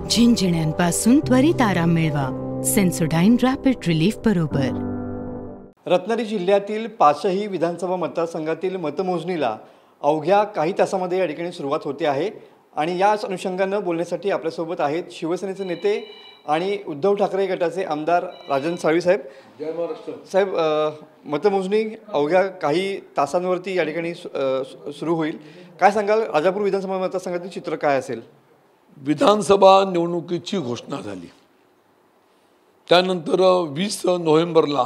झिंझिण्यांपासून त्वरित आराम मिळवा सेन्सोडाइन रॅपिड रिलीफ बरोबर। रत्नागिरी जिल्ह्यातील 5ही विधानसभा मतदारसंघातील मतमोजणीला अवघ्या काही तासांमध्ये या ठिकाणी सुरुवात होते आहे आणि याच अनुषंगानं बोलण्यासाठी आपल्यासोबत आहेत शिवसेनेचे नेते आणि उद्धव ठाकरे गटाचे आमदार राजन साळवी साहेब। जय महाराष्ट्र साहेब, मतमोजणी अवघ्या काही तासांवरती या ठिकाणी सुरू होईल, काय सांगाल? राजापूर विधानसभा मतदारसंघातील चित्र काय असेल? विधानसभा निवडणुकीची घोषणा झाली, त्यानंतर 20 नोव्हेंबरला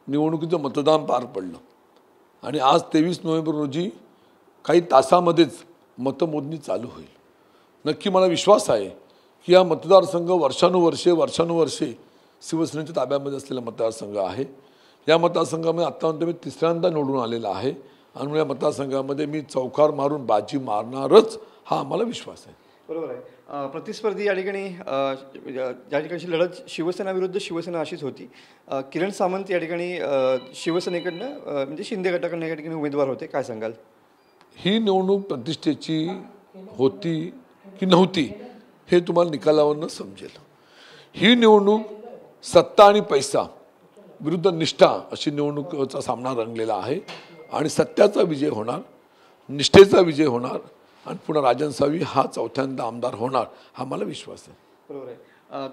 निवडणुकीचं मतदान पार पडलं आणि आज 23 नोव्हेंबर रोजी काही तासामध्येच मतमोजणी चालू होईल। नक्की मला विश्वास आहे की हा मतदारसंघ वर्षानुवर्षे शिवसेनेच्या ताब्यामध्ये असलेला मतदारसंघ आहे। या मतदारसंघामध्ये आत्तापर्यंत मी तिसऱ्यांदा निवडून आलेला आहे आणि या मतदारसंघामध्ये मी चौकार मारून बाजी मारणारच, हा आम्हाला विश्वास आहे। बरोबर आहे। प्रतिस्पर्धी या ठिकाणी ज्या ठिकाणची लढत शिवसेना विरुद्ध शिवसेना अशीच होती। किरण सामंत या ठिकाणी शिवसेनेकडनं म्हणजे शिंदे गटाकडनं या ठिकाणी उमेदवार होते, काय सांगाल? ही निवडणूक प्रतिष्ठेची होती की नव्हती हे तुम्हाला निकालावरनं समजेल। ही निवडणूक सत्ता आणि पैसा विरुद्ध निष्ठा अशी निवडणुकीचा सामना रंगलेला आहे आणि सत्याचा विजय होणार, निष्ठेचा विजय होणार आणि पुन्हा राजन साळवी हा चौथ्यांदा आमदार होणार, हा मला विश्वास आहे। बरोबर आहे।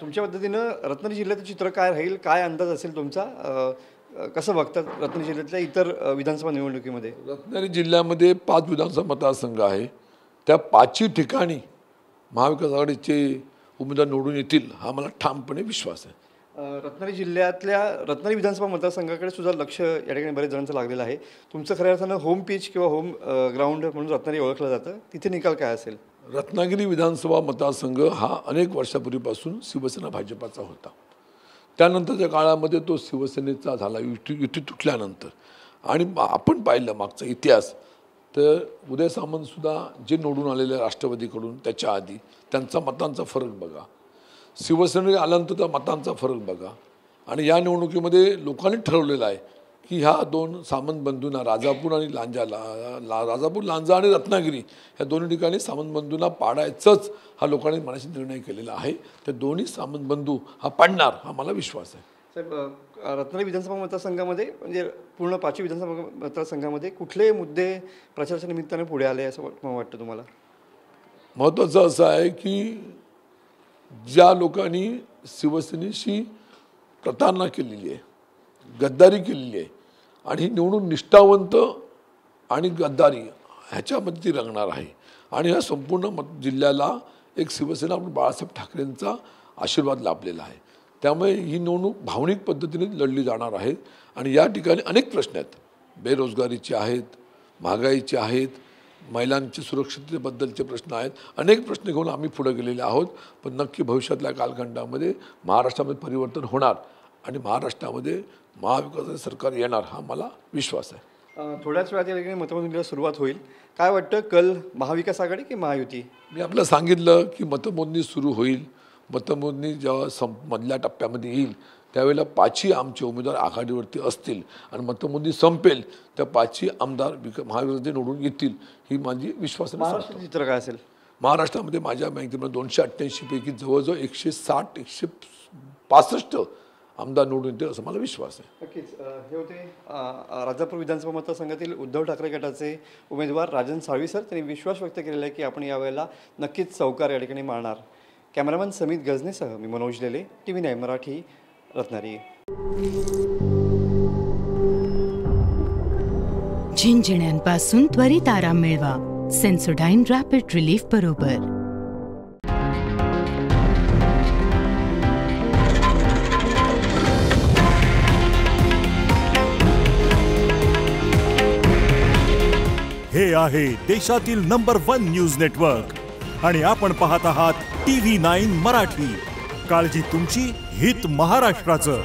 तुमच्या पद्धतीनं रत्नागिरी जिल्ह्याचं चित्र काय राहील, काय अंदाज असेल तुमचा? कसं बघतात रत्नागिरी जिल्ह्यातल्या इतर विधानसभा निवडणुकीमध्ये? रत्नागिरी जिल्ह्यामध्ये 5 विधानसभा मतदारसंघ आहे, त्या 5ही ठिकाणी महाविकास आघाडीचे उमेदवार निवडून येतील, हा मला ठामपणे विश्वास आहे। रत्नागिरी जिल्ह्यातल्या रत्नागिरी विधानसभा मतदारसंघाकडे सुद्धा लक्ष या ठिकाणी बरेच जणांचं लागलेलं आहे। तुमचं खऱ्या अर्थानं होम पिच किंवा होम ग्राउंड म्हणून रत्नागिरी ओळखलं जातं, तिथे निकाल काय असेल? रत्नागिरी विधानसभा मतदारसंघ हा अनेक वर्षापूर्वीपासून शिवसेना भाजपाचा होता, त्यानंतरच्या काळामध्ये तो शिवसेनेचा झाला युती तुटल्यानंतर। आणि आपण पाहिलं मागचा इतिहास तर उदय सामंतसुद्धा जे निवडून आलेले राष्ट्रवादीकडून त्याच्या आधी त्यांचा मतांचा फरक बघा, शिवसेनेने आल्यानंतर त्या मतांचा फरक बघा आणि या निवडणुकीमध्ये लोकांनी ठरवलेलं आहे की ह्या 2 सामंत बंधूंना राजापूर आणि राजापूर लांजा आणि रत्नागिरी ह्या दोन्ही ठिकाणी सामंत बंधूंना पाडायचंच हा लोकांनी मनाशी निर्णय केलेला आहे। ते दोन्ही सामंत बंधू हा पाडणार, हा मला विश्वास आहे। साहेब, रत्नागिरी विधानसभा मतदारसंघामध्ये म्हणजे पूर्ण 5ही विधानसभा मतदारसंघामध्ये कुठले मुद्दे प्रचाराच्या निमित्ताने पुढे आले असं वाटतं तुम्हाला? महत्त्वाचं असं आहे की ज्या लोकांनी शिवसेनेशी प्रतारणा केलेली आहे, गद्दारी केलेली आहे आणि ही निवडून निष्ठावंत आणि गद्दारी ह्याच्यामध्ये ती रंगणार आहे आणि ह्या संपूर्ण जिल्ह्याला एक शिवसेना बाळासाहेब ठाकरेंचा आशीर्वाद लाभलेला आहे। त्यामुळे ही निवडणूक भावनिक पद्धतीने लढली जाणार आहे आणि या ठिकाणी अनेक प्रश्न आहेत, बेरोजगारीचे आहेत, महागाईचे आहेत, महिलांच्या सुरक्षिततेबद्दलचे प्रश्न आहेत, अनेक प्रश्न घेऊन आम्ही पुढे गेलेले आहोत। पण नक्की भविष्यातल्या कालखंडामध्ये महाराष्ट्रामध्ये परिवर्तन होणार आणि महाराष्ट्रामध्ये महाविकास सरकार येणार, हा मला विश्वास आहे। थोड्याच वेळात या ठिकाणी मतमोजणीला सुरुवात होईल, काय वाटतं कल महाविकास आघाडी की महायुती? मी आपल्याला सांगितलं की मतमोजणी सुरू होईल, मतमोजणी जेव्हा मधल्या टप्प्यामध्ये येईल त्यावेळेला 5ही आमचे उमेदवार आघाडीवरती असतील आणि मतमोजणी संपेल त्या 5ही आमदार महाविकास निवडून येतील, ही माझी विश्वास। महाराष्ट्राचं चित्र काय असेल? महाराष्ट्रामध्ये माझ्या माहितीप्रमाणे 288 पैकी जवळजवळ 160-165 आमदार निवडून येतील असं मला विश्वास आहे। नक्कीच। हे होते राजापूर विधानसभा मतदारसंघातील उद्धव ठाकरे गटाचे उमेदवार राजन साळवी सर। त्यांनी विश्वास व्यक्त केलेला आहे की आपण यावेळेला नक्कीच चौकार या ठिकाणी मारणार। कॅमेरामॅन समित गजनेसह मी मनोज लेले, TV9 मराठी, रत्नागिरी। झिंझिण्यांपासून त्वरित आराम मिळवा सेन्सोडाइन रॅपिड रिलीफ बरोबर। हे आहे देशातील नंबर 1 न्यूज नेटवर्क आणि आपण पाहत आहात TV9 मराठी। काळजी तुमची, हित महाराष्ट्राचं।